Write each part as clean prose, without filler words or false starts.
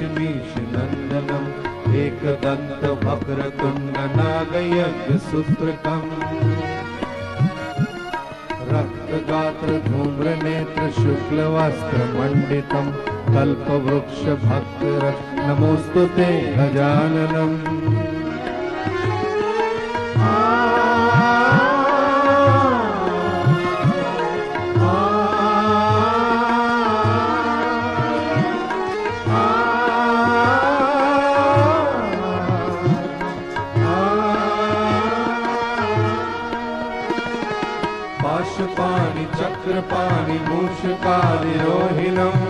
गणेशमीशनन्दनम् एकदन्तवक्रतुण्डनागयज्ञसूत्रकम् रक्तगात्र धूम्रनेत्र शुक्लवस्त्रमण्डितं कल्पवृक्षभक्तरक्ष नमोऽस्तु ते गजाननम्। पाशपाणि चक्रपाणि मूषकादिरोहिणम्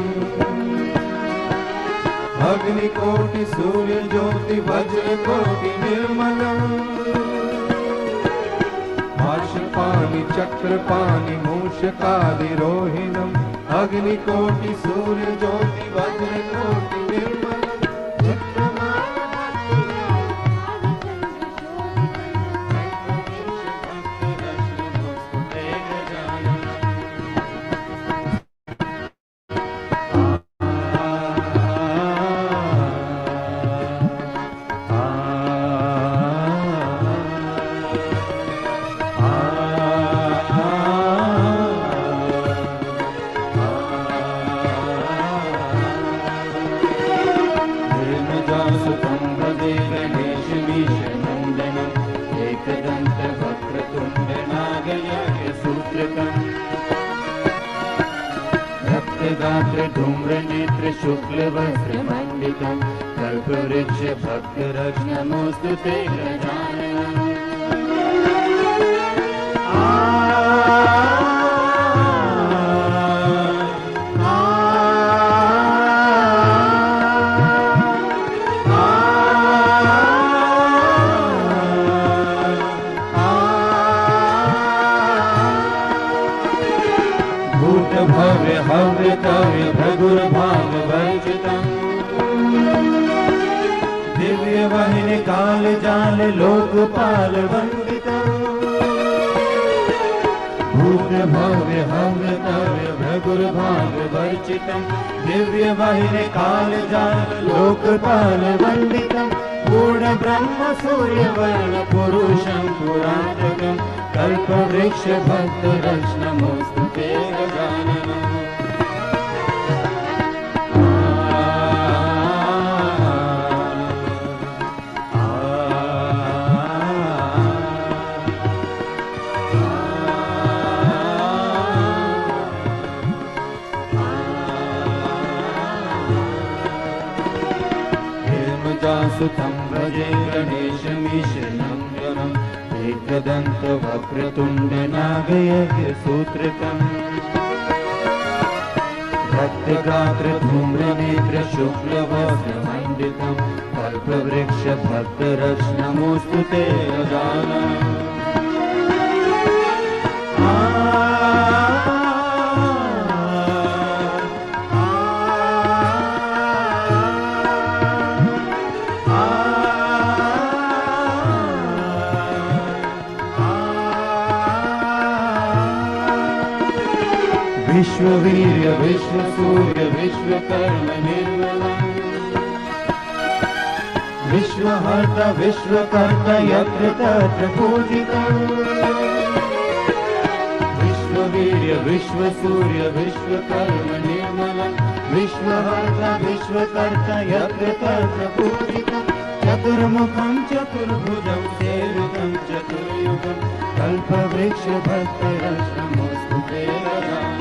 अग्निकोटि सूर्यज्योति वज्रकोटि निर्मलम्। पाशपाणि चक्रपाणि मूषकादिरोहिणम् अग्निकोटि सूर्यज्योति वज्रकोटि निर्मलम्। धूम्रनेत्र शुक्लवस्त्रमण्डितं कल्पवृक्ष भक्तरक्ष नमोऽस्तु ते गजाननम्। भव्य हव्य कव्य भृगुर्भागवर्जितम् दिव्य वाहिनी काल जाल लोकपाल वन्दितम्। भूत भव्य हव्य कव्य भृगुर्भागवर्जितम् दिव्य वाहिनी काल जाल लोकपाल वन्दितम्। पूर्ण ब्रह्म सूर्यवर्ण पुरुषं पुरातकम् कल्पवृक्ष भक्तरक्ष नमोऽस्तु ते गजाननम्। हेमजासुतं भजे गणेशमीशनन्दनम् एकदन्तवक्रतुण्डनागयज्ञसूत्रकम् रक्तगात्र धूम्रनेत्र शुक्लवस्त्रमण्डितं कल्पवृक्ष भक्तरक्ष नमोऽस्तु ते गजाननम्। विश्ववीर्य विश्वसूर्य विश्वकर्म निर्मलम् विश्वहर्ता विश्वकर्ता यत्र तत्र पूजितम्। विश्ववीर्य विश्वसूर्य विश्वकर्म निर्मलम् विश्वहर्ता विश्वकर्ता यत्र तत्र पूजितम्। चतुर्मुखं चतुर्भुजं सेवितं चतुर्युगं कल्पवृक्ष भक्तरक्ष नमोऽस्तु ते गजाननम्।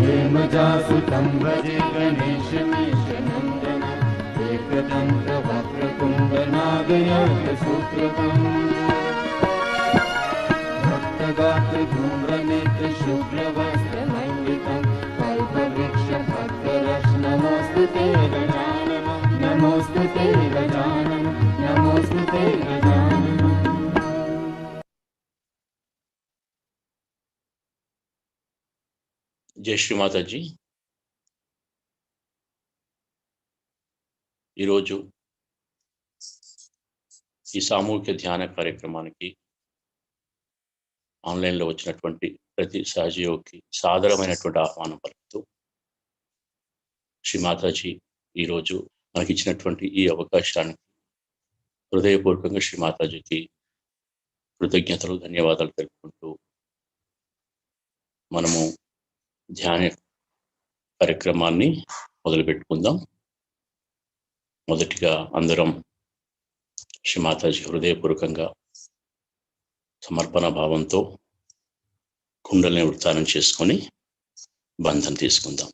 हेमजासुतं भजे गणेशमीशनन्दनम् एकदन्तवक्रतुण्डनागयज्ञसूत्रकम् भक्तगात्र धूम्रनेत्र शुक्लवस्त्रमण्डितं कल्पवृक्ष भक्तरक्ष नमोऽस्तु ते गजाननम्। नमोऽस्तु ते गजाननम्। नमोऽस्तु ते गजाननम्। జై శ్రీమాతాజీ. ఈరోజు ఈ సామూహిక ధ్యాన కార్యక్రమానికి ఆన్లైన్లో వచ్చినటువంటి ప్రతి సహజయోగికి సాదరమైనటువంటి ఆహ్వానం పలుకుతూ, శ్రీమాతాజీ ఈరోజు మనకి ఇచ్చినటువంటి ఈ అవకాశానికి హృదయపూర్వకంగా శ్రీమాతాజీకి కృతజ్ఞతలు, ధన్యవాదాలు తెలుపుకుంటూ మనము ధ్యాన కార్యక్రమాన్ని మొదలుపెట్టుకుందాం. మొదటిగా అందరం శ్రీమాతాజీ హృదయపూర్వకంగా సమర్పణ భావంతో కుండలిని వృత్తానం చేసుకొని బంధం తీసుకుందాం.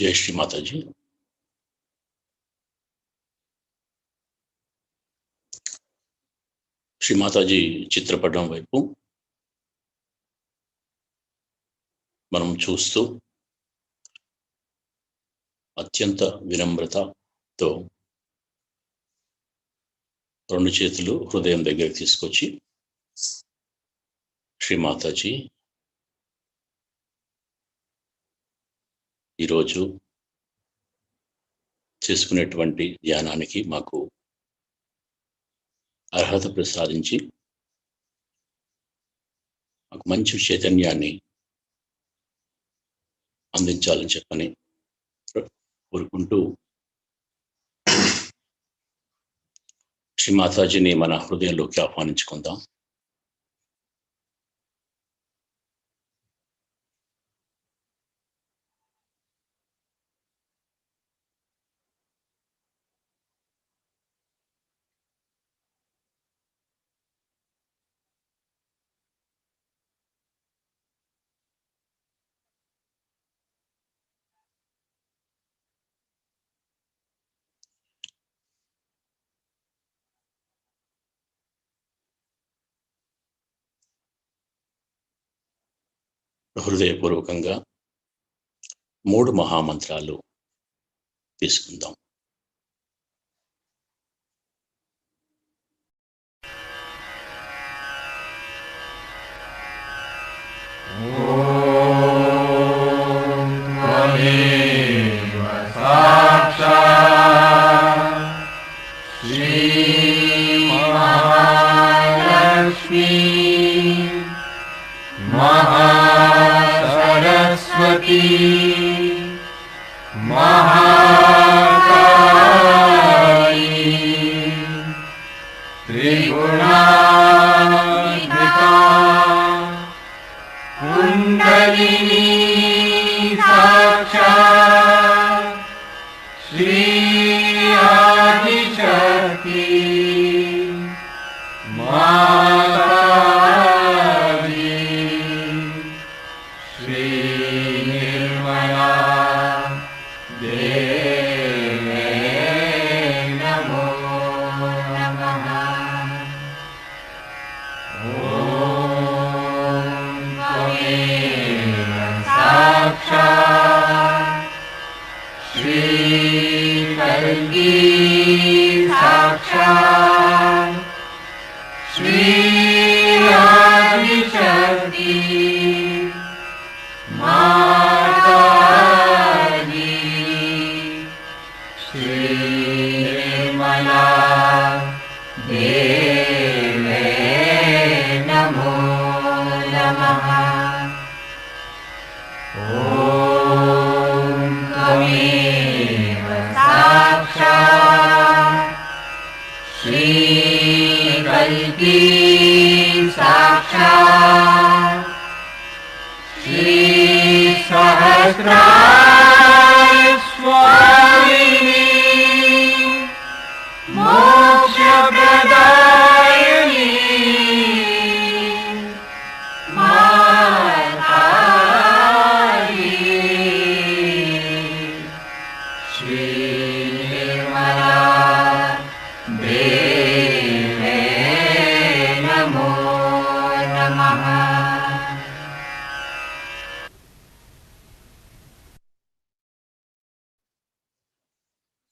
జై శ్రీ మాతాజీ. శ్రీ మాతాజీ చిత్రపటం వైపు మనం చూస్తూ అత్యంత వినమ్రతతో రెండు చేతులు హృదయం దగ్గరికి తీసుకొచ్చి, శ్రీ మాతాజీ ఈరోజు చేసుకునేటువంటి ధ్యానానికి మాకు అర్హత ప్రసాదించి మాకు మంచి చైతన్యాన్ని అందించాలని చెప్పని కోరుకుంటూ శ్రీ మాతాజీని మన హృదయంలోకి ఆహ్వానించుకుందాం. హృదయపూర్వకంగా 3 మహామంత్రాలు తీసుకుందాం. श्री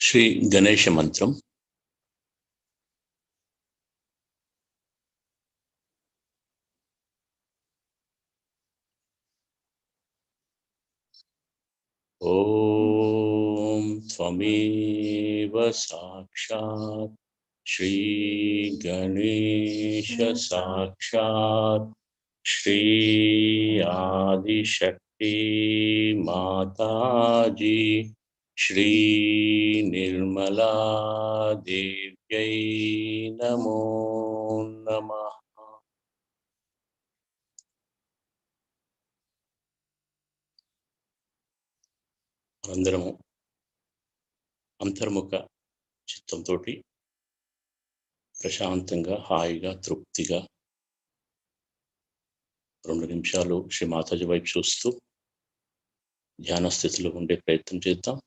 శ్రీ గణేష మంత్రం. ఓం త్వమేవ సాక్షాత్ శ్రీ గణేశ సాక్షాత్ శ్రీ ఆదిశక్తి మాతాజీ శ్రీ నిర్మలా దేవ్యై నమో నమః. అందరము అంతర్ముఖ చిత్తంతో ప్రశాంతంగా, హాయిగా, తృప్తిగా 2 నిమిషాలు శ్రీ మాతాజీ వైపు చూస్తూ ధ్యాన స్థితిలో ఉండే ప్రయత్నం చేద్దాం.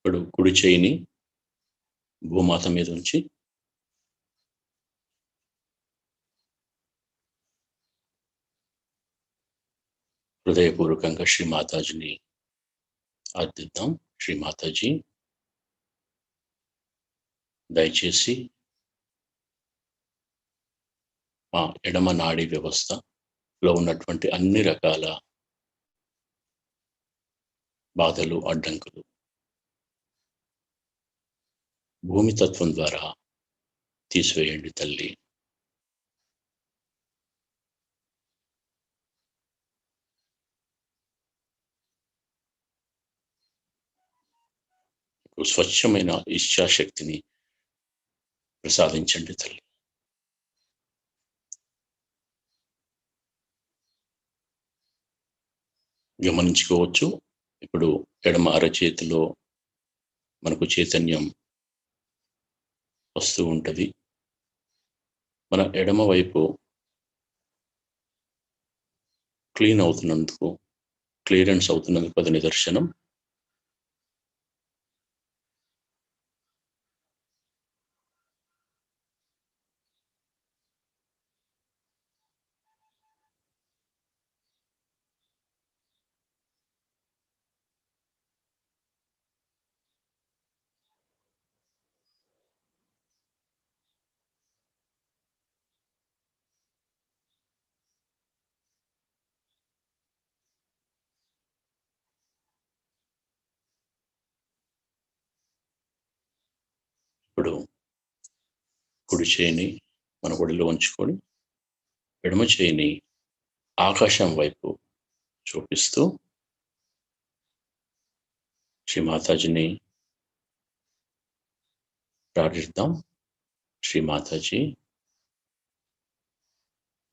ఇప్పుడు కుడి చేయిని భూమాత మీద ఉంచి హృదయపూర్వకంగా శ్రీ మాతాజీని ఆర్థిద్దాం. శ్రీ మాతాజీ, దయచేసి మా ఎడమ నాడీ వ్యవస్థలో ఉన్నటువంటి అన్ని రకాల బాధలు, అడ్డంకులు భూమి తత్వం ద్వారా తీసివేయండి తల్లి. స్వచ్ఛమైన ఇచ్ఛాశక్తిని ప్రసాదించండి తల్లి. గమనించుకోవచ్చు, ఇప్పుడు ఎడమ అరచేతిలో మనకు చైతన్యం వస్తూ ఉంటుంది. మన ఎడమ వైపు క్లియరెన్స్ అవుతున్నందుకు అది నిదర్శనం. ఇప్పుడు కుడి చేయిని మన ఒడిలో ఉంచుకొని ఎడమ చేయిని ఆకాశం వైపు చూపిస్తూ శ్రీ మాతాజీని ప్రార్థిద్దాం. శ్రీ మాతాజీ,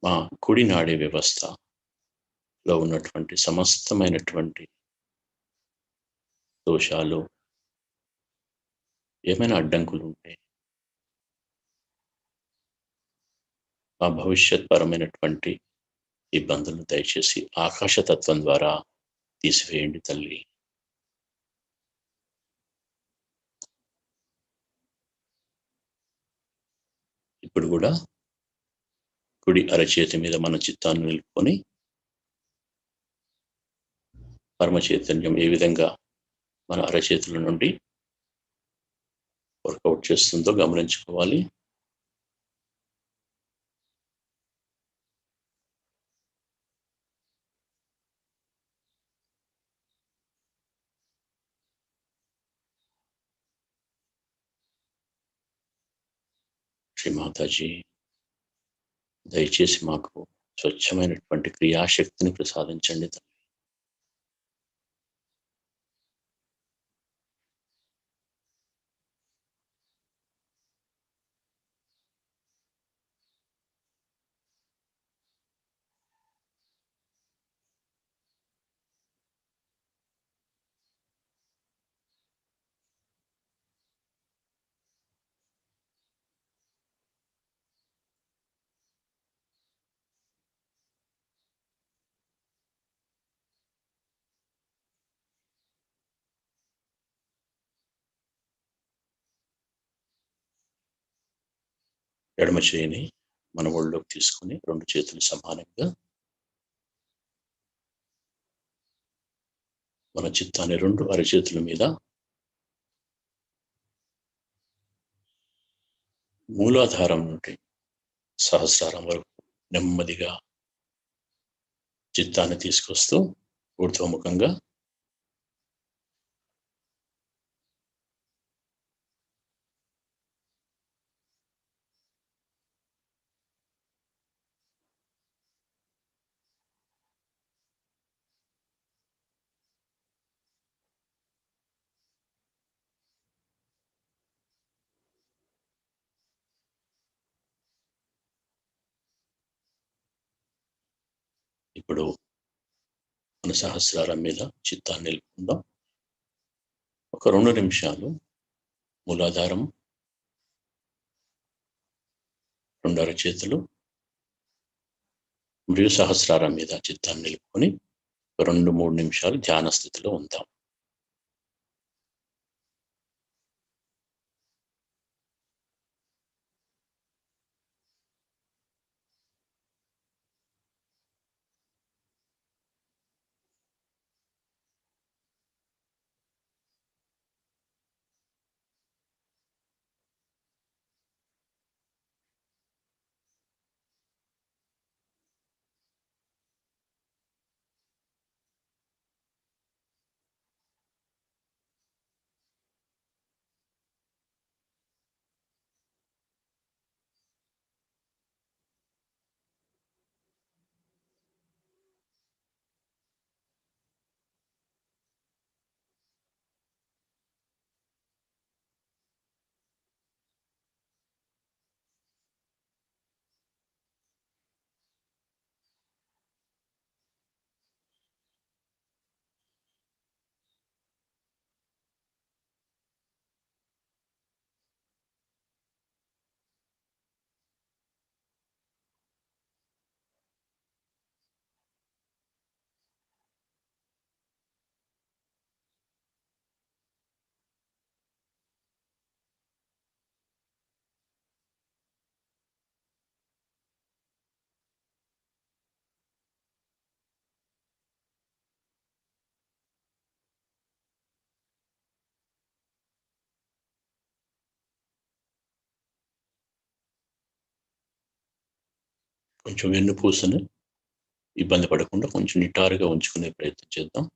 మా కుడి నాడీ వ్యవస్థలో ఉన్నటువంటి సమస్తమైనటువంటి దోషాలు, ఏమైనా అడ్డంకులు ఉంటే మా భవిష్యత్ పరమైనటువంటి ఇబ్బందులు దయచేసి ఆకాశతత్వం ద్వారా తీసివేయండి తల్లి. ఇప్పుడు కూడా కుడి అరచేతి మీద మన చిత్తాన్ని నిలుపుకొని పరమ చైతన్యం ఏ విధంగా మన అరచేతుల నుండి వర్కౌట్ చేస్తుందో గమనించుకోవాలి. శ్రీ మాతాజీ, దయచేసి మాకు స్వచ్ఛమైనటువంటి క్రియాశక్తిని ప్రసాదించండి తల్లి. ఎడమ చేయిని మన ఒళ్ళోకి తీసుకుని 2 చేతులు సమానంగా మన చిత్తాన్ని 2 అరచేతుల మీద మూలాధారం నుండి సహస్రారం వరకు నెమ్మదిగా చిత్తాన్ని తీసుకొస్తూ ఊర్ధ్వముఖంగా ఇప్పుడు మన సహస్రారం మీద చిత్తాన్ని నిలుపుకుందాం. ఒక 2 నిమిషాలు మూలాధారం, 2 అరచేతులు మరియు సహస్రారం మీద చిత్తాన్ని నిలుపుకొని 2-3 నిమిషాలు ధ్యాన స్థితిలో ఉందాం. కొంచెం వెన్నుపూసను ఇబ్బంది పడకుండా కొంచెం నిటారుగా ఉంచుకునే ప్రయత్నం చేద్దాం.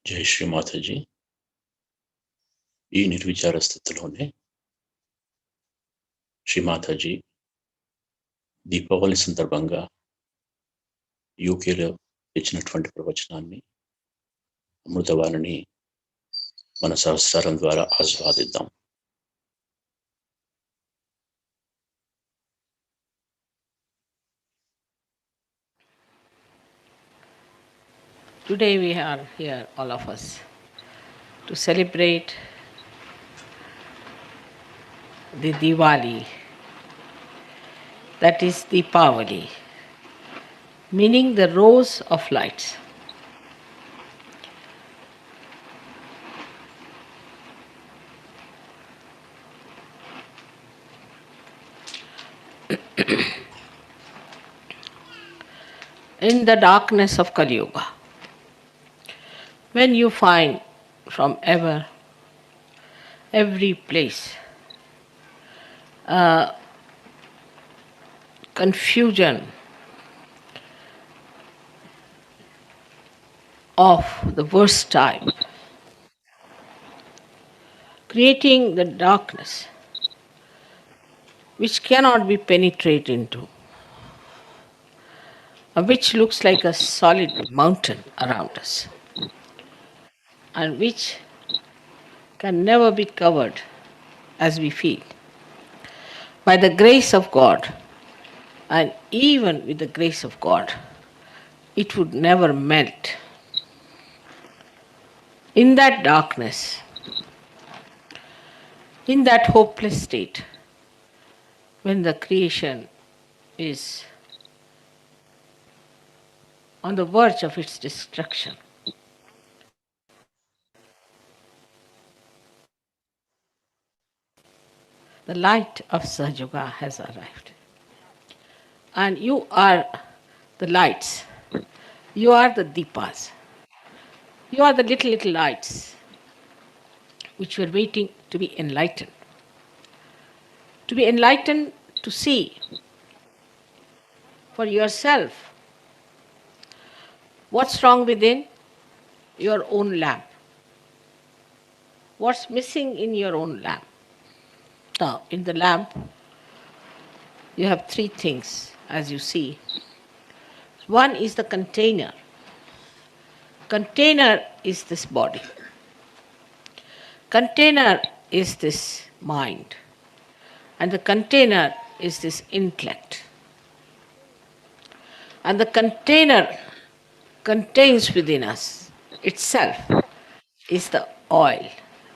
జై శ్రీ మాతాజీ. ఈ నిర్విచార స్థితిలోనే శ్రీ మాతాజీ దీపావళి సందర్భంగా యూకేలో ఇచ్చినటువంటి ప్రవచనాన్ని, అమృతవాణిని మన సహస్రారం ద్వారా ఆస్వాదిద్దాం. Today we are here, all of us, to celebrate the Diwali, that is Deepavali, meaning the rose of lights. In the darkness of Kali Yuga, when you find from every place confusion of the worst type, creating the darkness which cannot be penetrated into, which looks like a solid mountain around us, and which can never be covered as we feel. By the grace of God, and even with the grace of God, it would never melt. In that darkness, in that hopeless state, when the creation is on the verge of its destruction, the light of Sahaja has arrived. And you are the lights, you are the deepas, you are the little lights which were waiting to be enlightened. To be enlightened, to see for yourself what's wrong within your own lamp, what's missing in your own lamp. Now, in the lamp, you have three things, as you see. One is the container. Container is this body. Container is this mind. And the container is this intellect. And the container contains within us itself is the oil.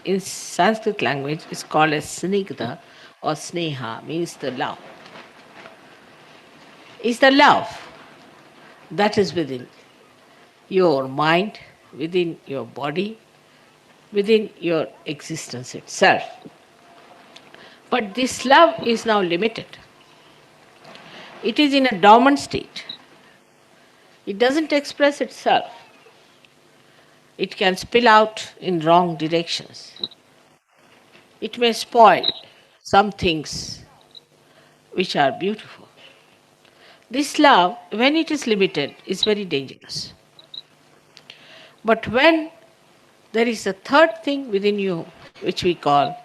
In Sanskrit language, it's called as snigdha or sneha, means the love. Is the love that is within your mind, within your body, within your existence itself. But this love is now limited. It is in a dormant state. It doesn't express itself. It can spill out in wrong directions. It may spoil some things which are beautiful. This love, when it is limited, is very dangerous. But when there is a third thing within you, which we call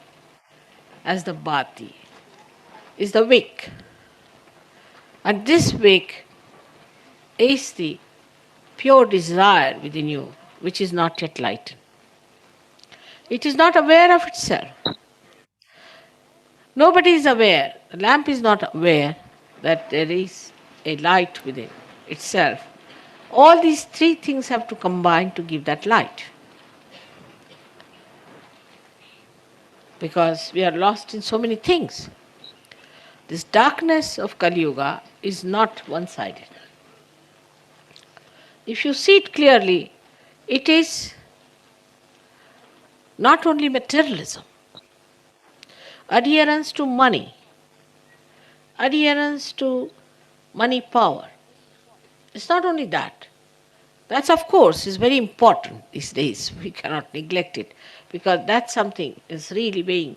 as the bhati, is the wick. And this wick is the pure desire within you, which is not yet lightened. It is not aware of itself. Nobody is aware, the lamp is not aware that there is a light within itself. All these three things have to combine to give that light. Because we are lost in so many things. This darkness of Kali Yuga is not one-sided. If you see it clearly, it is not only materialism, adherence to money, adherence to money power. It's not only that. That's, of course, is very important these days. We cannot neglect it because that's something is really weighing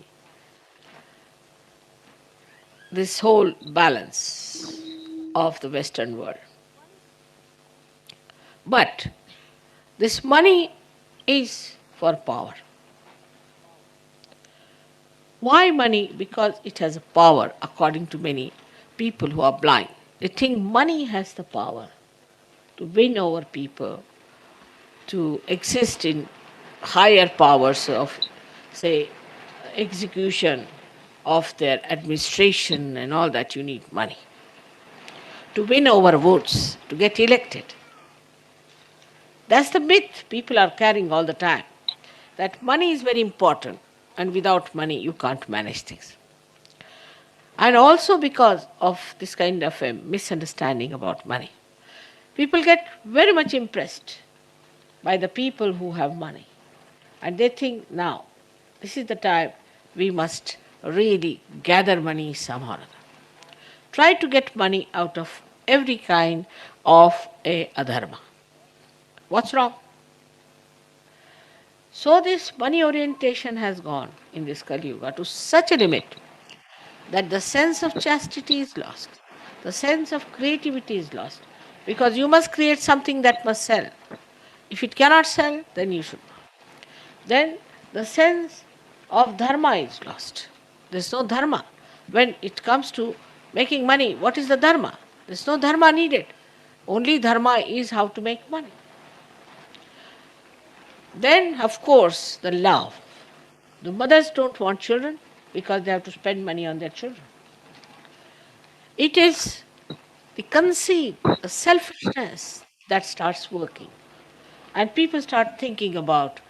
this whole balance of the Western world. But this money is for power. Why money? Because it has a power, according to many people who are blind. They think money has the power to win over people, to exist in higher powers of, say, execution of their administration and all that. You need money to win over votes, to get elected. That's the myth people are carrying all the time, that money is very important and without money you can't manage things. And also because of this kind of a misunderstanding about money. People get very much impressed by the people who have money. And they think now, this is the time we must really gather money somehow or other. Try to get money out of every kind of a adharma. What's wrong? So this money orientation has gone in this Kali Yuga to such a limit that the sense of chastity is lost, the sense of creativity is lost, because you must create something that must sell. If it cannot sell, then you should not. Then the sense of dharma is lost. There is no dharma. When it comes to making money, what is the dharma? There is no dharma needed. Only dharma is how to make money. Then, of course, the love. The mothers don't want children because they have to spend money on their children. It is the conceit, the selfishness that starts working. And people start thinking about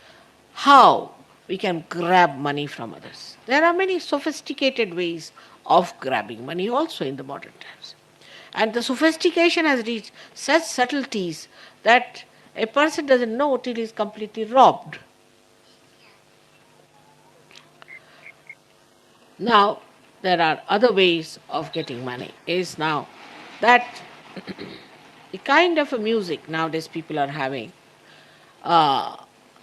how we can grab money from others. There are many sophisticated ways of grabbing money also in the modern times. And the sophistication has reached such subtleties that a person doesn't know till he is completely robbed. Now, there are other ways of getting money. Is now that the kind of a music nowadays people are having,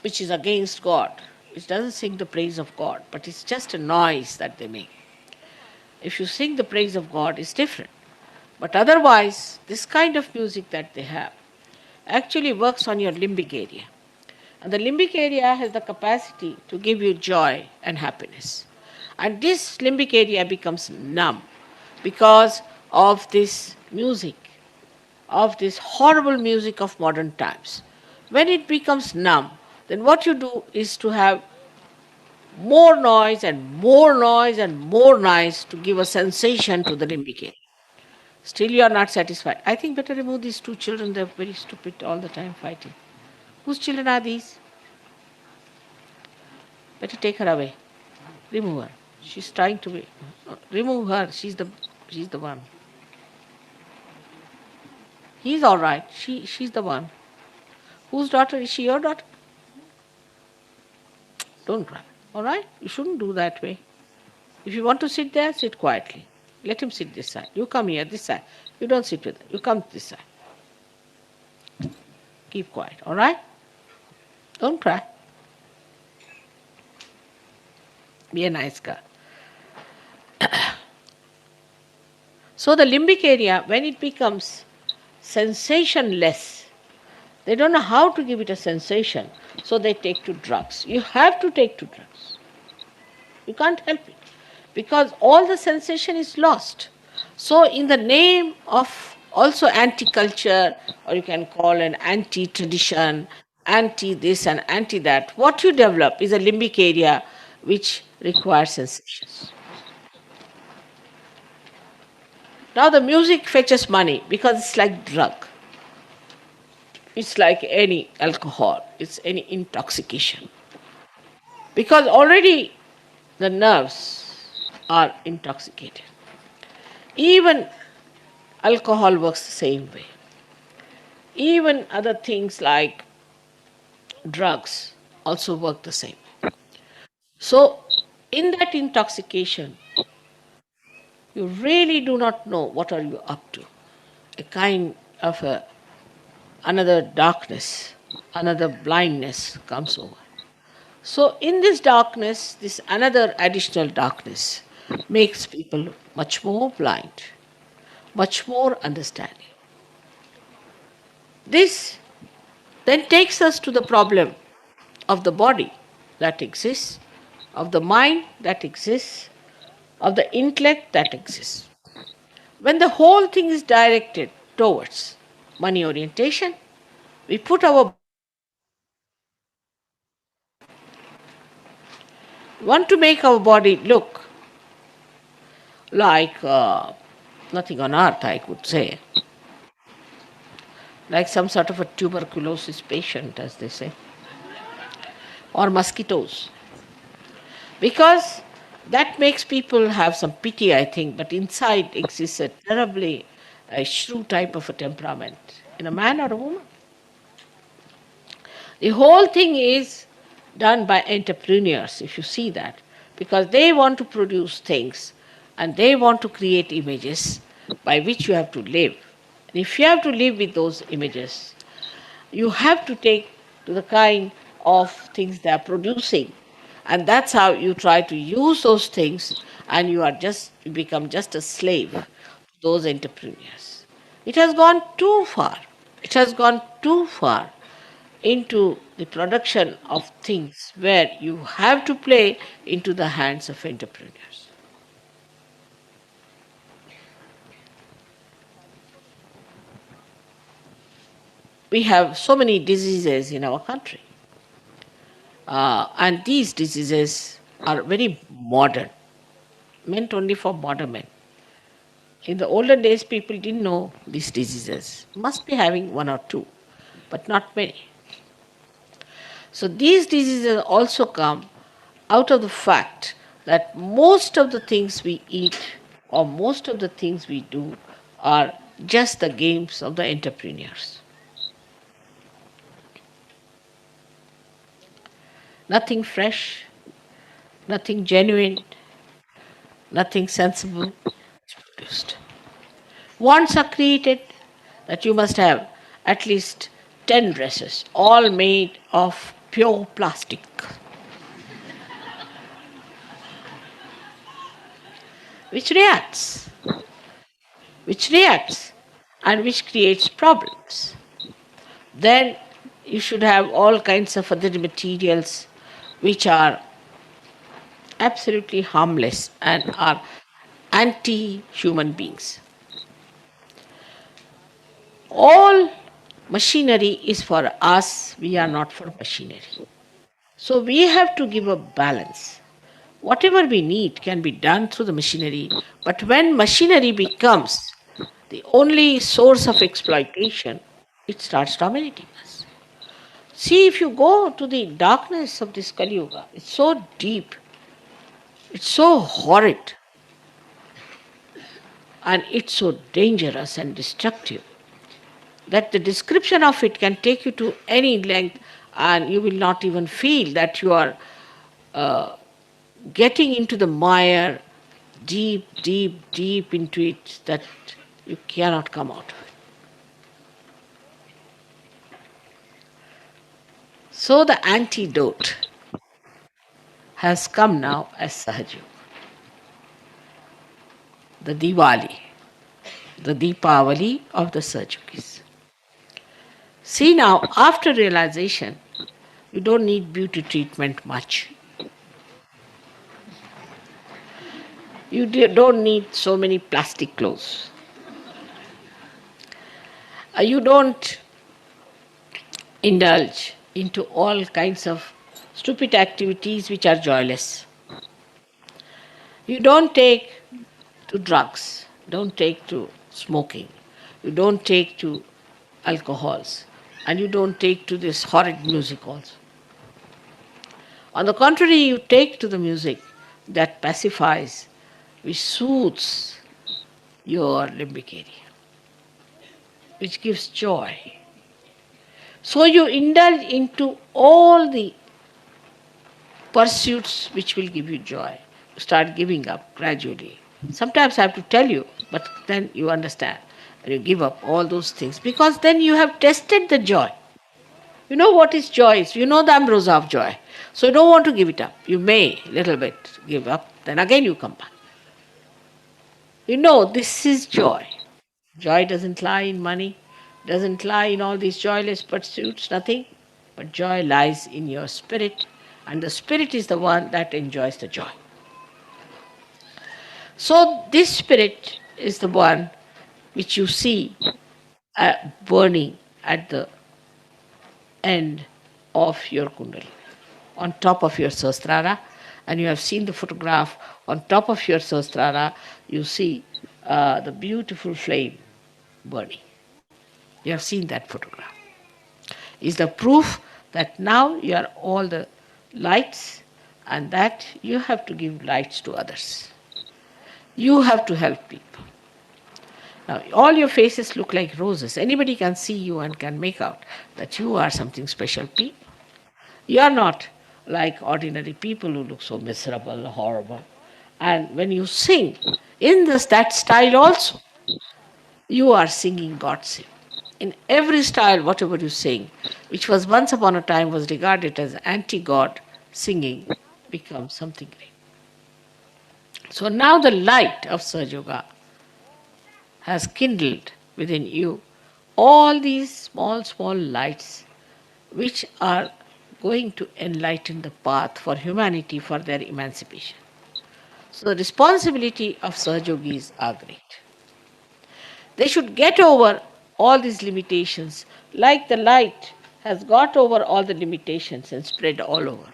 which is against God, which doesn't sing the praise of God, but it's just a noise that they make. If you sing the praise of God, it's different. But otherwise, this kind of music that they have actually works on your limbic area. And the limbic area has the capacity to give you joy and happiness. And this limbic area becomes numb because of this music, of this horrible music of modern times. When it becomes numb, then what you do is to have more noise and more noise and more noise to give a sensation to the limbic area. Still you are not satisfied. I think better remove these two children, they're very stupid all the time fighting. Whose children are these? Better take her away. Remove her. She's trying to be. Remove her. She's the one. He's all right. She's the one. Whose daughter is she? Your daughter? Don't cry. All right? You shouldn't do that way. If you want to sit there, sit quietly. Let him sit this side. You come here, this side. You don't sit with him. You come this side. Keep quiet. All right? Don't cry. Be a nice girl. So the limbic area, when it becomes sensationless, they don't know how to give it a sensation, so they take to drugs. You have to take to drugs. You can't help it, because all the sensation is lost. So in the name of also anti-culture, or you can call an anti-tradition, anti-this and anti-that, what you develop is a limbic area which requires sensations. Now the music fetches money because it's like drug. It's like any alcohol, it's any intoxication. Because already the nerves are intoxicated. Even alcohol works the same way. Even other things like drugs also work the same way. So in that intoxication, you really do not know what are you up to. A kind of another darkness, another blindness comes over. So in this darkness, this another additional darkness makes people much more blind, much more understanding. This then takes us to the problem of the body that exists, of the mind that exists, of the intellect that exists. When the whole thing is directed towards money orientation, we put our want to make our body look like nothing on earth, I could say, like some sort of a tuberculosis patient, as they say, or mosquitoes. Because That makes people have some pity, I think, but inside exists a terribly shrew type of a temperament in a man or a woman. The whole thing is done by entrepreneurs, if you see that, because they want to produce things and they want to create images by which you have to live. And if you have to live with those images, you have to take to the kind of things they are producing. And that's how you try to use those things, and you become just a slave to those entrepreneurs. It has gone too far. It has gone too far into the production of things where you have to play into the hands of entrepreneurs. We have so many diseases in our country, and these diseases are very modern, meant only for modern men. In the olden days, people didn't know these diseases. Must be having one or two, but not many. So these diseases also come out of the fact that most of the things we eat or most of the things we do are just the games of the entrepreneurs. Nothing fresh, nothing genuine, nothing sensible is produced. Wants are created that you must have at least 10 dresses, all made of pure plastic, which reacts, which reacts, and which creates problems. Then you should have all kinds of other materials which are absolutely harmless and are anti human beings. All machinery is for us, we are not for machinery. So we have to give a balance. Whatever we need can be done through the machinery, but when machinery becomes the only source of exploitation, it starts dominating us. See, if you go to the darkness of this Kali Yuga, it's so deep, it's so horrid, and it's so dangerous and destructive that the description of it can take you to any length, and you will not even feel that you are getting into the mire deep, deep, deep into it, that you cannot come out of it. So the antidote has come now as Sahaj, the Diwali, the Deepavali of the Sahajogis. See now, after realization, you don't need beauty treatment much. You don't need so many plastic clothes. You don't indulge into all kinds of stupid activities which are joyless. You don't take to drugs, don't take to smoking, you don't take to alcohols, and you don't take to this horrid music also. On the contrary, you take to the music that pacifies, which soothes your limbic area, which gives joy. So you indulge into all the pursuits which will give you joy. You start giving up gradually. Sometimes I have to tell you, but then you understand. And you give up all those things because then you have tested the joy. You know what is joy? You know the ambrosia of joy. So you don't want to give it up. You may a little bit give up, then again you come back. You know this is joy. Joy doesn't lie in money, doesn't lie in all these joyless pursuits, nothing. But joy lies in your spirit, and the spirit is the one that enjoys the joy. So this spirit is the one which you see burning at the end of your kundalini, on top of your sahasrara, and you have seen the photograph. On top of your sahasrara, you see the beautiful flame burning. You have seen that photograph. Is the proof that now you are all the lights and that you have to give lights to others. You have to help people. Now, all your faces look like roses. Anybody can see you and can make out that you are something special people. You are not like ordinary people who look so miserable, horrible. And when you sing in that style also, you are singing God's hymn. In every style, whatever you sing, which was once upon a time was regarded as anti-God singing, becomes something great. So now the light of Sahaja Yoga has kindled within you all these small, small lights which are going to enlighten the path for humanity for their emancipation. So the responsibility of Sahaja Yogis are great. They should get over all these limitations, like the light has got over all the limitations and spread all over.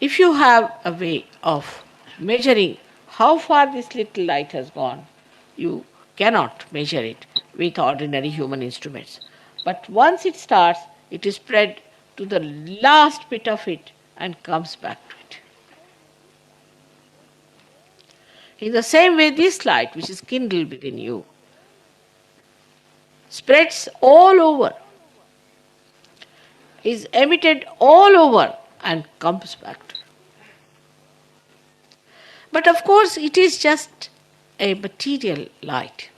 If you have a way of measuring how far this little light has gone, you cannot measure it with ordinary human instruments. But once it starts, it is spread to the last bit of it and comes back to it. In the same way, this light, which is kindled within you, spreads all over, is emitted all over, and comes back to you. But of course, it is just a material light.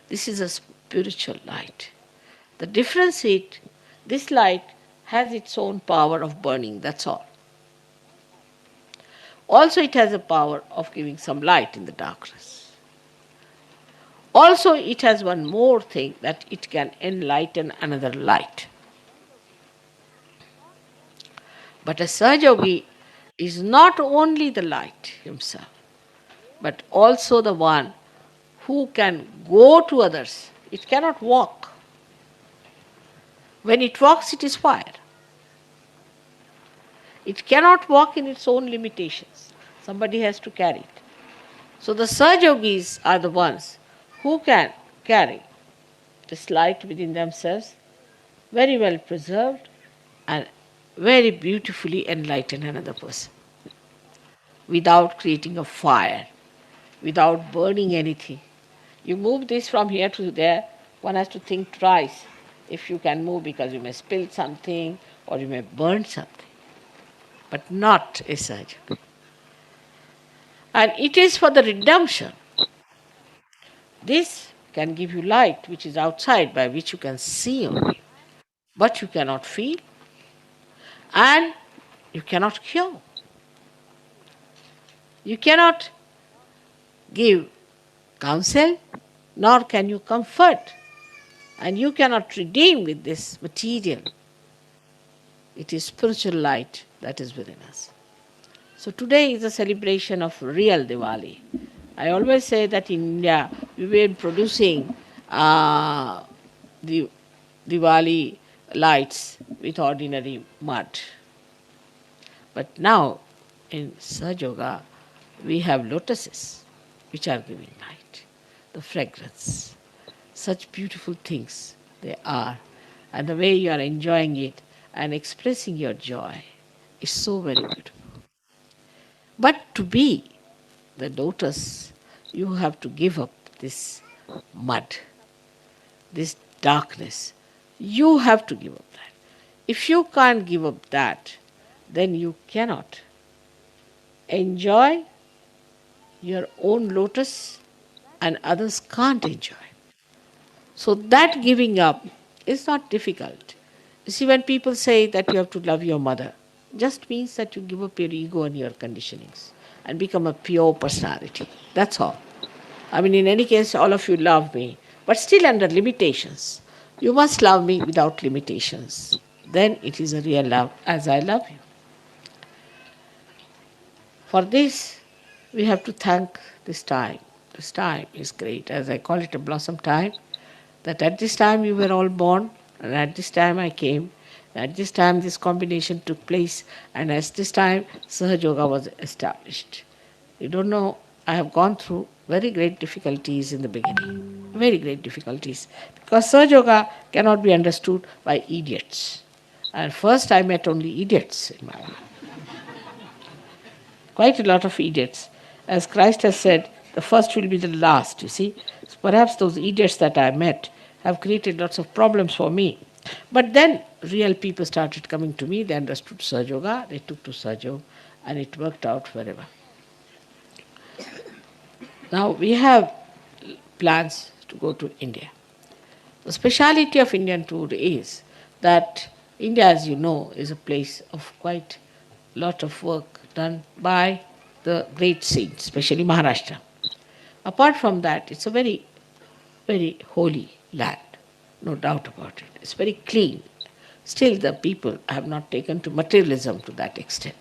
This is a spiritual light. The difference is, this light has its own power of burning, that's all. Also, it has a power of giving some light in the darkness. Also, it has one more thing, that it can enlighten another light. But a Sahaja Yogi is not only the light himself, but also the one who can go to others. It cannot walk. When it walks, it is fire. It cannot walk in its own limitations. Somebody has to carry it. So the Sahaja Yogis are the ones who can carry this light within themselves, very well preserved, and very beautifully enlighten another person without creating a fire, without burning anything. You move this from here to there, one has to think twice if you can move, because you may spill something or you may burn something, but not a Sahaja Yogi. And it is for the redemption. This can give you light which is outside, by which you can see only, but you cannot feel and you cannot cure. You cannot give counsel, nor can you comfort, and you cannot redeem with this material. It is spiritual light that is within us. So today is a celebration of real Diwali. I always say that in India we've been producing the Diwali lights with ordinary mud. But now in Sahaja Yoga we have lotuses which are giving light, the fragrance. Such beautiful things they are. And the way you are enjoying it and expressing your joy is so very beautiful. But to be the lotus, you have to give up this mud, this darkness. You have to give up that. If you can't give up that, then you cannot enjoy your own lotus and others can't enjoy. So that giving up is not difficult. You see, when people say that you have to love your mother, just means that you give up your ego and your conditionings and become a pure personality. That's all. I mean, in any case, all of you love me, but still under limitations. You must love me without limitations. Then it is a real love, as I love you. For this, we have to thank this time. This time is great, as I call it a blossom time, that at this time you were all born, and at this time I came, at this time this combination took place, and at this time Sahaja Yoga was established. You don't know, I have gone through very great difficulties in the beginning, very great difficulties, because Sahaja Yoga cannot be understood by idiots. And first I met only idiots in my life. quite a lot of idiots. As Christ has said, the first will be the last, you see. So perhaps those idiots that I met have created lots of problems for me. But then real people started coming to me, they understood Sahaja Yoga, they took to Sahaja Yoga, and it worked out forever. Now we have plans to go to India. The speciality of Indian tour is that India, as you know, is a place of quite a lot of work done by the great saints, especially Maharashtra. Apart from that, it's a very, very holy land, no doubt about it. It's very clean. Still, the people have not taken to materialism to that extent.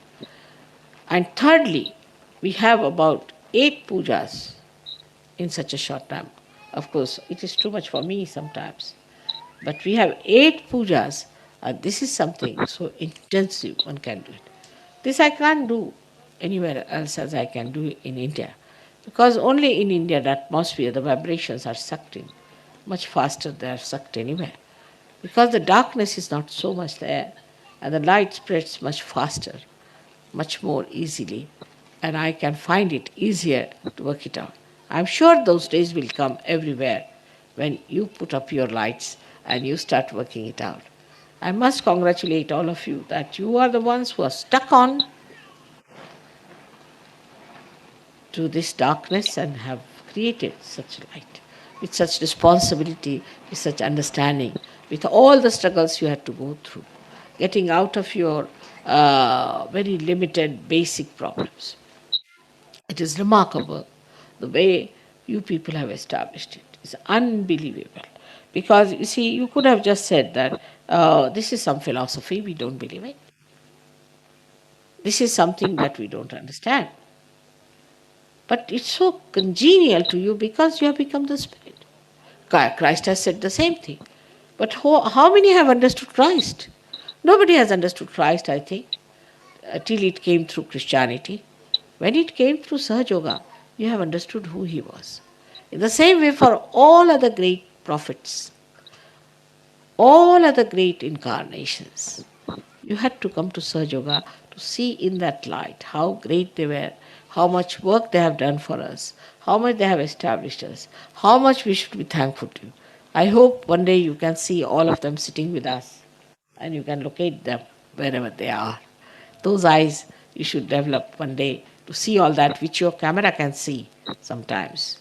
And thirdly, we have about 8 pujas in such a short time. Of course, it is too much for me sometimes. But we have 8 pujas, and this is something so intensive one can do it. This I can't do anywhere else as I can do in India. Because only in India the atmosphere, the vibrations are sucked in much faster they are sucked anywhere. Because the darkness is not so much there and the light spreads much faster, much more easily, and I can find it easier to work it out. I'm sure those days will come everywhere when you put up your lights and you start working it out. I must congratulate all of you that you are the ones who are stuck on to this darkness and have created such light with such responsibility, with such understanding, with all the struggles you had to go through, getting out of your very limited basic problems. It is remarkable the way you people have established it. It's unbelievable. Because you see, you could have just said that this is some philosophy, we don't believe it. This is something that we don't understand. But it's so congenial to you because you have become the Spirit. Christ has said the same thing. But how many have understood Christ? Nobody has understood Christ, I think, till it came through Christianity. When it came through Sahaja Yoga, you have understood who he was. In the same way, for all other great prophets, all other great incarnations, you had to come to Sahaja Yoga to see in that light how great they were, how much work they have done for us, how much they have established us, how much we should be thankful to. I hope one day you can see all of them sitting with us and you can locate them wherever they are. Those eyes you should develop one day to see all that which your camera can see sometimes.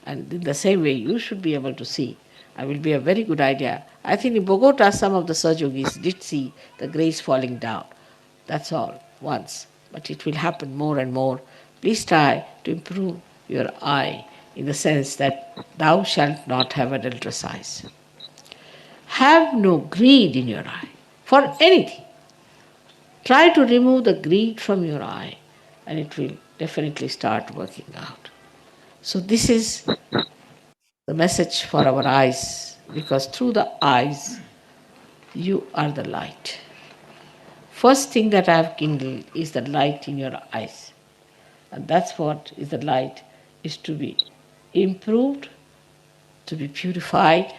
And in the same way, you should be able to see. It will be a very good idea. I think in Bogota, some of the Sahaja Yogis did see the grace falling down. That's all, once. But it will happen more and more. Please try to improve your eye in the sense that thou shalt not have adulterous eyes. Have no greed in your eye for anything. Try to remove the greed from your eye and it will definitely start working out. So, this is the message for our eyes because through the eyes you are the light. First thing that I have kindled is the light in your eyes. And that's what is the light is to be improved, to be purified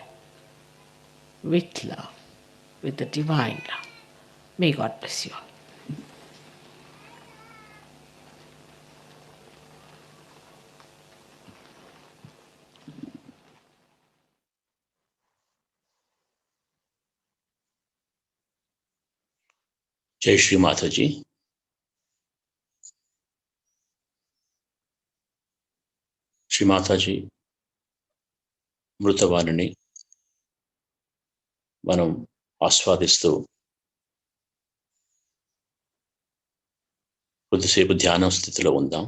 with love, with the divine love. May God bless you all. జై శ్రీ మాతాజీ. శ్రీ మాతాజీ మృతవాణిని మనం ఆస్వాదిస్తూ కొద్దిసేపు ధ్యాన స్థితిలో ఉందాం.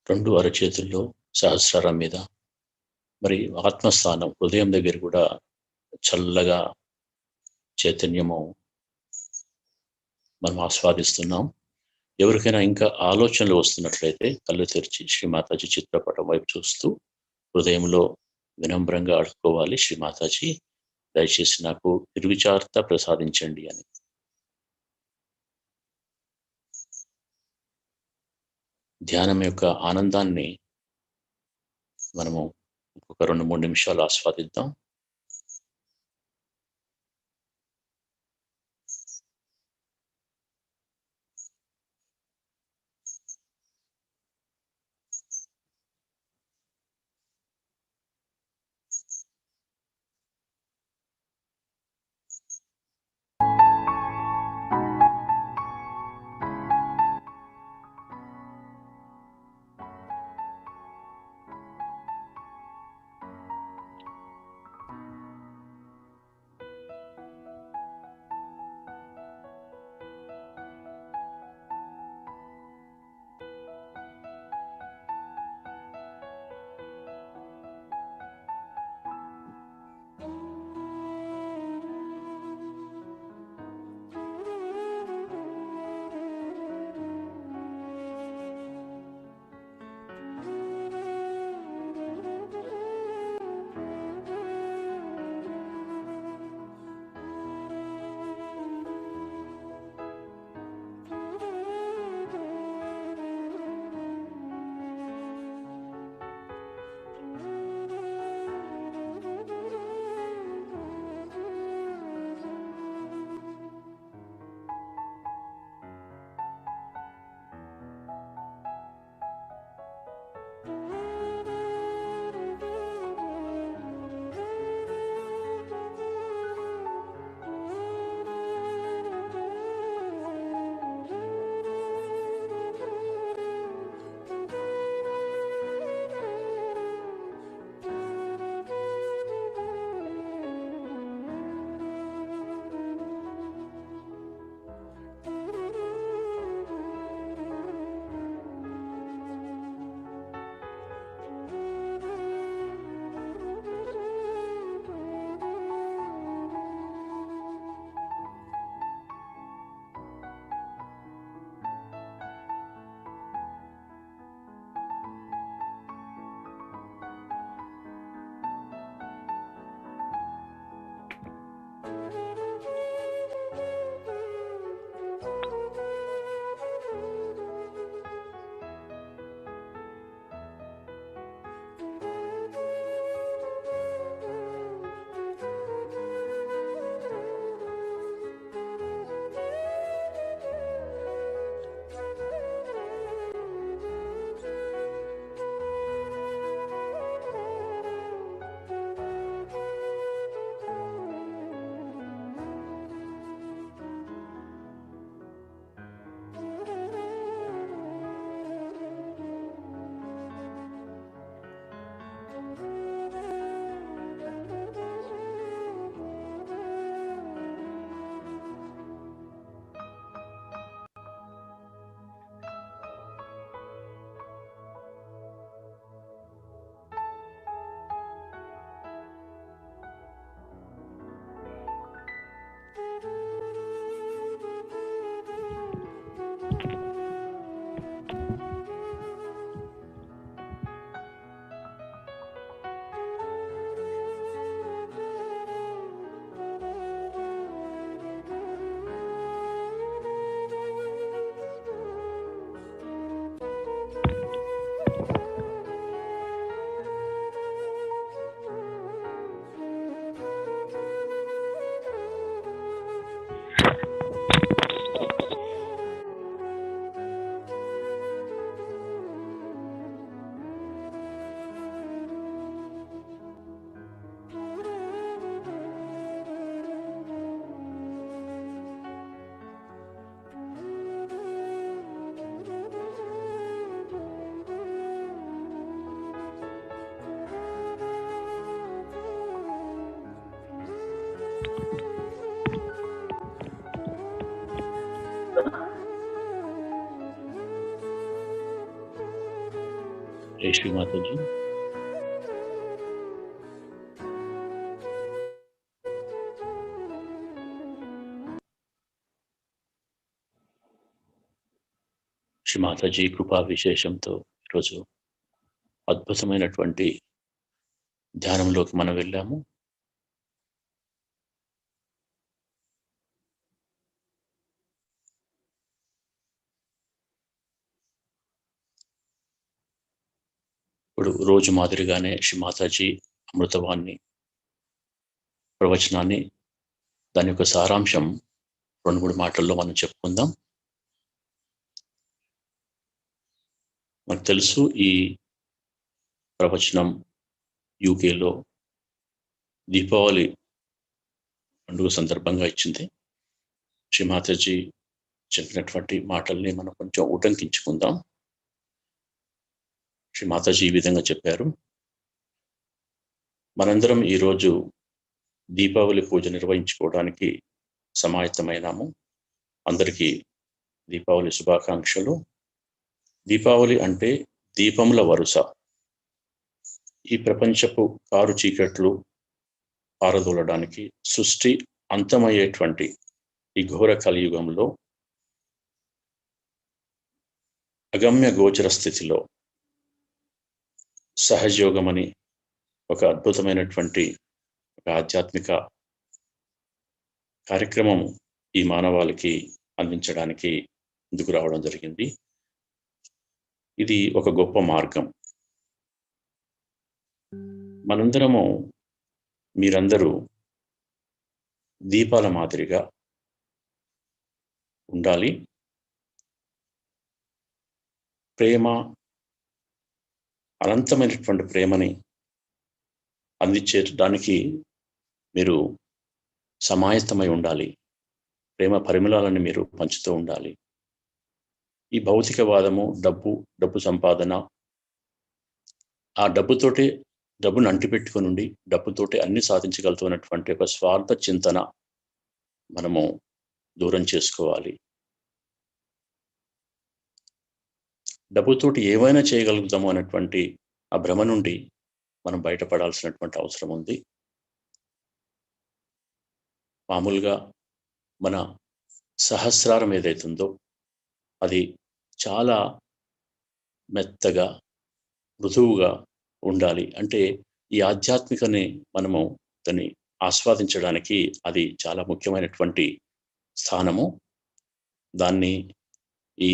రెండు అరచేతుల్లో సహస్రారం మీద, మరి ఆత్మస్థానం హృదయం దగ్గర కూడా చల్లగా చైతన్యము మనం ఆస్వాదిస్తున్నాం. ఎవరికైనా ఇంకా ఆలోచనలు వస్తున్నట్లయితే కళ్ళు తెరిచి శ్రీ మాతాజీ చిత్రపటం వైపు చూస్తూ హృదయంలో వినమ్రంగా అడుక్కోవాలి, శ్రీ మాతాజీ దయచేసి నాకు నిర్విచారత ప్రసాదించండి అని. ధ్యానం యొక్క ఆనందాన్ని మనము ఒక 2-3 నిమిషాలు ఆస్వాదిద్దాం. జై శ్రీ మాతాజీ. శ్రీ మాతాజీ కృపా విశేషంతో ఈరోజు అద్భుతమైనటువంటి ధ్యానంలోకి మనం వెళ్ళాము. ఇప్పుడు రోజు మాదిరిగానే శ్రీ మాతాజీ అమృతవాణి ప్రవచనాన్ని, దాని యొక్క సారాంశం 2-3 మాటల్లో మనం చెప్పుకుందాం. మనకు తెలుసు ఈ ప్రవచనం యూకేలో దీపావళి పండుగ సందర్భంగా ఇచ్చింది. శ్రీ మాతాజీ చెప్పినటువంటి మాటల్ని మనం కొంచెం ఉటంకించుకుందాం. శ్రీ మాతాజీ ఈ విధంగా చెప్పారు: మనందరం ఈరోజు దీపావళి పూజ నిర్వహించుకోవడానికి సమాయత్తమైనాము. అందరికీ దీపావళి శుభాకాంక్షలు. దీపావళి అంటే దీపముల వరుస. ఈ ప్రపంచపు కారు చీకట్లు పారదోలడానికి, సృష్టి అంతమయ్యేటువంటి ఈ ఘోర కలియుగంలో అగమ్య గోచర స్థితిలో సహజయోగమని ఒక అద్భుతమైనటువంటి ఒక ఆధ్యాత్మిక కార్యక్రమం ఈ మానవాళికి అందించడానికి ముందుకు రావడం జరిగింది. ఇది ఒక గొప్ప మార్గం. మనందరము, మీరందరూ దీపాల మాదిరిగా ఉండాలి. ప్రేమ, అనంతమైనటువంటి ప్రేమని అందించేయడానికి మీరు సమాయత్తమై ఉండాలి. ప్రేమ పరిమళాలను మీరు పంచుతూ ఉండాలి. ఈ భౌతికవాదము, డబ్బు సంపాదన, ఆ డబ్బును అంటిపెట్టుకుని ఉండి డబ్బుతోటి అన్ని సాధించగలుగుతున్నటువంటి ఒక స్వార్థ చింతన మనము దూరం చేసుకోవాలి. డబ్బుతోటి ఏమైనా చేయగలుగుతాము అన్నటువంటి ఆ భ్రమ నుండి మనం బయటపడాల్సినటువంటి అవసరం ఉంది. మామూలుగా మన సహస్రారం ఏదైతుందో అది చాలా మెత్తగా, మృదువుగా ఉండాలి. అంటే ఈ ఆధ్యాత్మికని మనము దాన్ని ఆస్వాదించడానికి అది చాలా ముఖ్యమైనటువంటి స్థానము. దాన్ని ఈ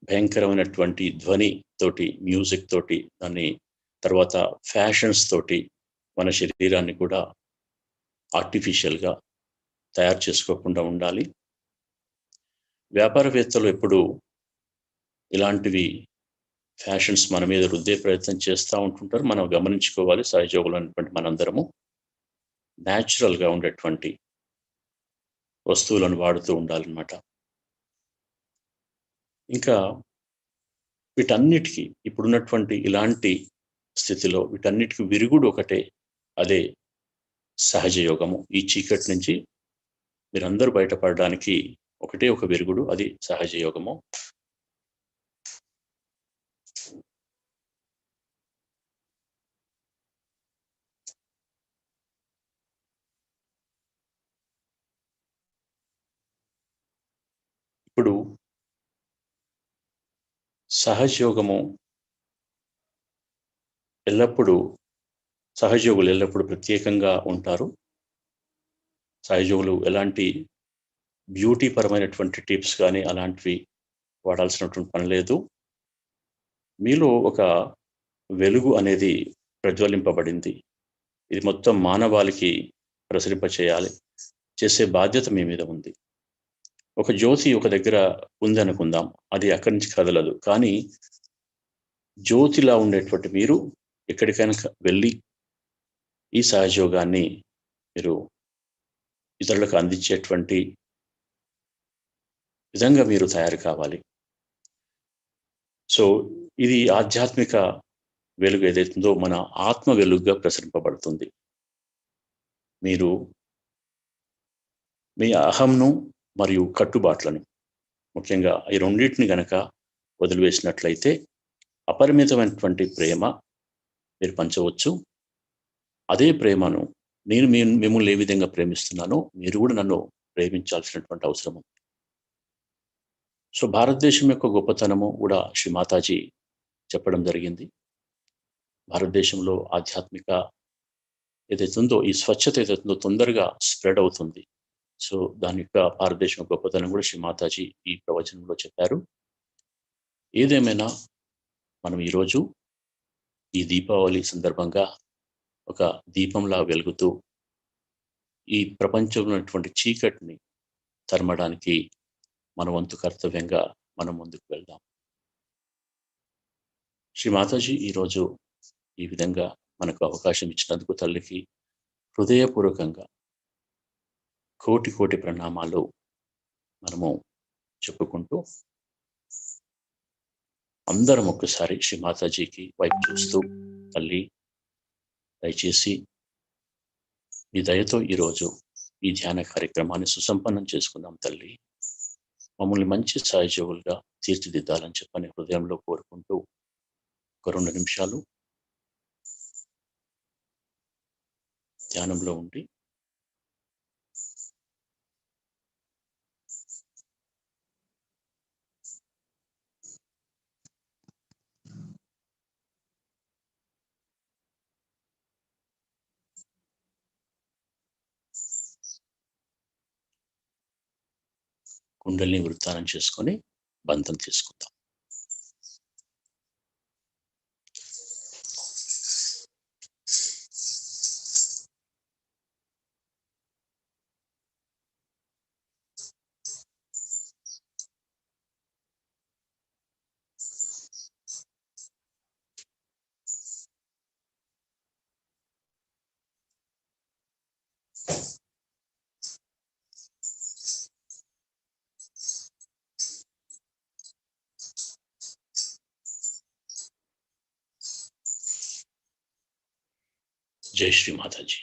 భయంకరమైనటువంటి ధ్వని తోటి, మ్యూజిక్ తోటి, దాన్ని తర్వాత ఫ్యాషన్స్ తోటి మన శరీరాన్ని కూడా ఆర్టిఫిషియల్గా తయారు చేసుకోకుండా ఉండాలి. వ్యాపారవేత్తలు ఎప్పుడు ఇలాంటివి ఫ్యాషన్స్ మన మీద రుద్దే ప్రయత్నం చేస్తూ ఉంటుంటారు. మనం గమనించుకోవాలి. సహజయోగులు అనేటువంటి మనందరము న్యాచురల్గా ఉండేటువంటి వస్తువులను వాడుతూ ఉండాలన్నమాట. ఇంకా వీటన్నిటికీ ఇప్పుడున్నటువంటి ఇలాంటి స్థితిలో వీటన్నిటికీ విరుగుడు ఒకటే, అదే సహజయోగము. ఈ చీకటి నుంచి మీరందరూ బయటపడడానికి ఒకటే ఒక విరుగుడు, అది సహజయోగము. ఇప్పుడు సహజయోగము సహజయోగులు ఎల్లప్పుడూ ప్రత్యేకంగా ఉంటారు. సహజయోగులు ఎలాంటి బ్యూటీ పరమైనటువంటి టిప్స్ కానీ అలాంటివి వాడాల్సినటువంటి పని లేదు. మీలో ఒక వెలుగు అనేది ప్రజ్వలింపబడింది. ఇది మొత్తం మానవాళికి ప్రసరింపచేయాలి. చేసే బాధ్యత మీ మీద ఉంది. ఒక జ్యోతి ఒక దగ్గర ఉంది అనుకుందాం, అది అక్కడి నుంచి కదలదు. కానీ జ్యోతిలా ఉండేటువంటి మీరు ఎక్కడికైనా వెళ్ళి ఈ సహజయోగాన్ని మీరు ఇతరులకు అందించేటువంటి విధంగా మీరు తయారు కావాలి. సో ఇది ఆధ్యాత్మిక వెలుగు ఏదైతుందో మన ఆత్మ వెలుగుగా ప్రసరింపబడుతుంది. మీరు మీ అహంను మరియు కట్టుబాట్లను, ముఖ్యంగా ఈ రెండింటిని గనక వదిలివేసినట్లయితే అపరిమితమైనటువంటి ప్రేమ మీరు పంచవచ్చు. అదే ప్రేమను నేను మిమ్మల్ని ఏ విధంగా ప్రేమిస్తున్నానో మీరు కూడా నన్ను ప్రేమించాల్సినటువంటి అవసరం ఉంది. సో భారతదేశం యొక్క గొప్పతనము కూడా శ్రీ మాతాజీ చెప్పడం జరిగింది. భారతదేశంలో ఆధ్యాత్మిక ఏదైతే ఉందో, ఈ స్వచ్ఛత ఏదైతే ఉందో తొందరగా స్ప్రెడ్ అవుతుంది. సో దాని యొక్క భారతదేశం గొప్పతనం కూడా శ్రీ మాతాజీ ఈ ప్రవచనంలో చెప్పారు. ఏదేమైనా మనం ఈరోజు ఈ దీపావళి సందర్భంగా ఒక దీపంలా వెలుగుతూ ఈ ప్రపంచంలో ఉన్నటువంటి చీకటిని తరమడానికి మన వంతు కర్తవ్యంగా మనం ముందుకు వెళ్దాం. శ్రీ మాతాజీ ఈరోజు ఈ విధంగా మనకు అవకాశం ఇచ్చినందుకు తల్లికి హృదయపూర్వకంగా కోటి కోటి ప్రణామాలు మనము చెప్పుకుంటూ అందరం ఒక్కసారి శ్రీ మాతాజీకి వైపు చూస్తూ, తల్లి దయచేసి మీ దయతో ఈరోజు ఈ ధ్యాన కార్యక్రమాన్ని సుసంపన్నం చేసుకుందాం తల్లి. మమ్మల్ని మంచి సహజీవులుగా తీర్చిదిద్దాలని చెప్పని హృదయంలో కోరుకుంటూ ఒక 2 నిమిషాలు ధ్యానంలో ఉండి కుండలిని వృత్తానం చేసుకొని బంధం తీసుకుందాం. జై శ్రీ మాతాజీ.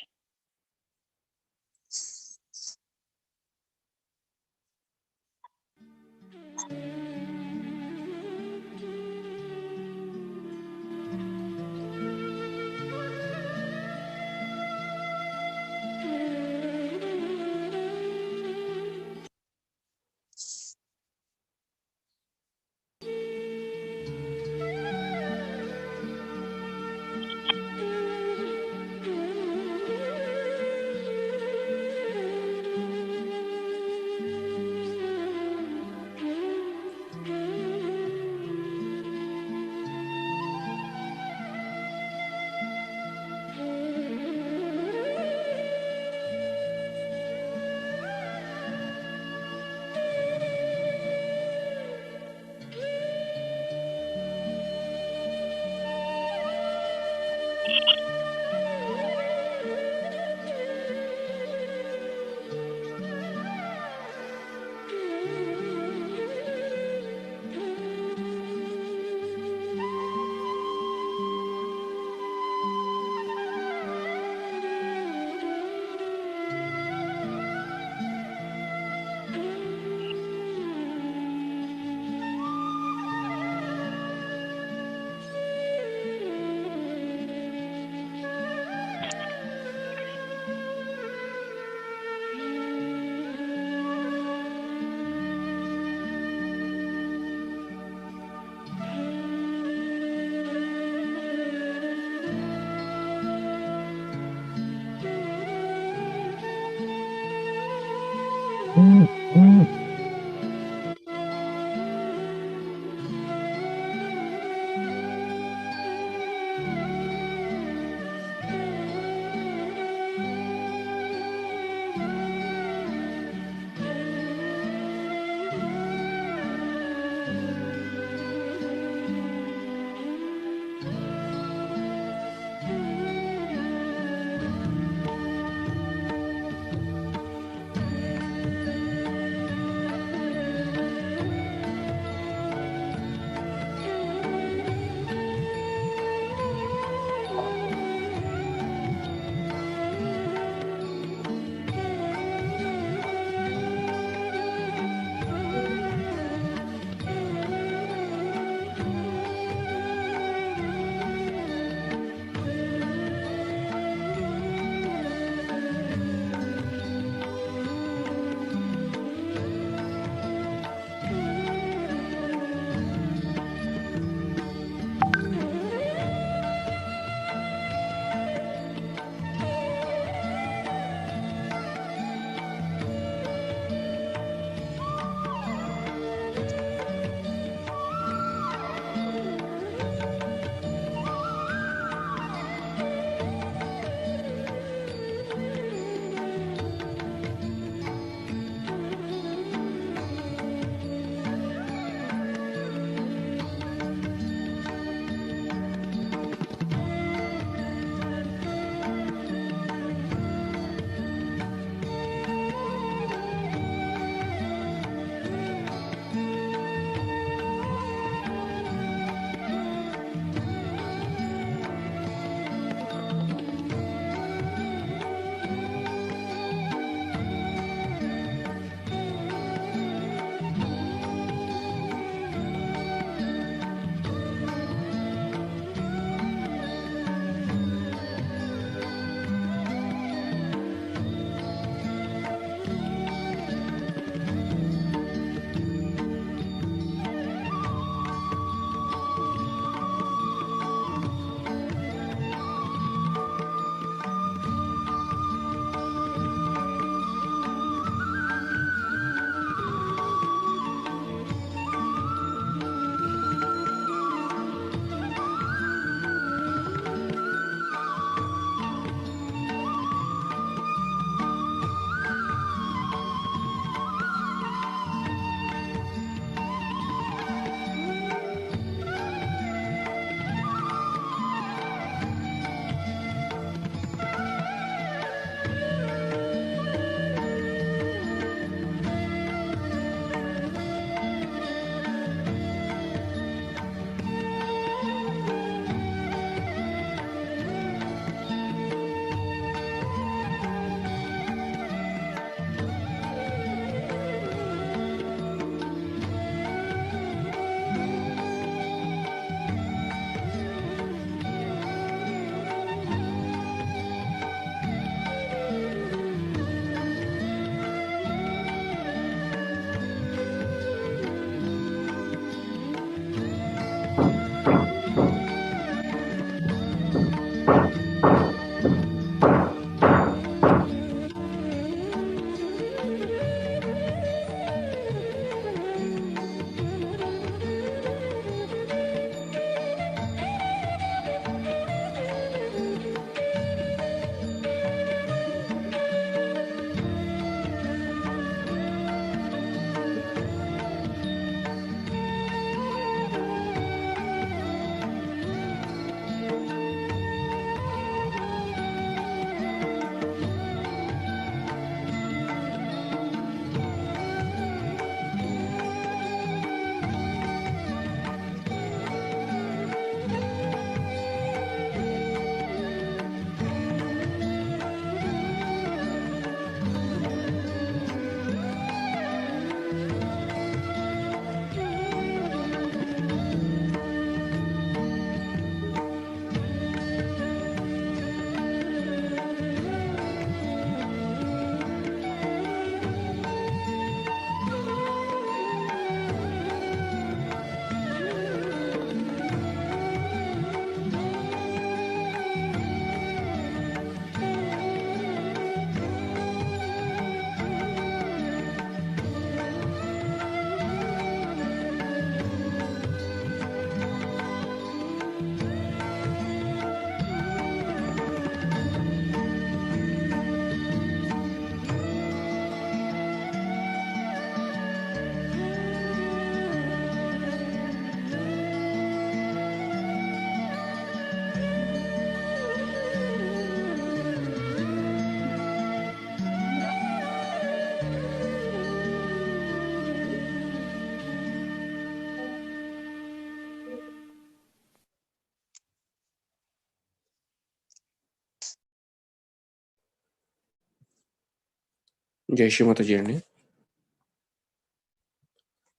జై శ్రీమాతాజీ అండి.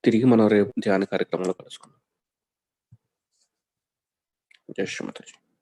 తిరిగి మనం రేపు ధ్యాన కార్యక్రమంలో కలుసుకుందాం. జై శ్రీమాతాజీ.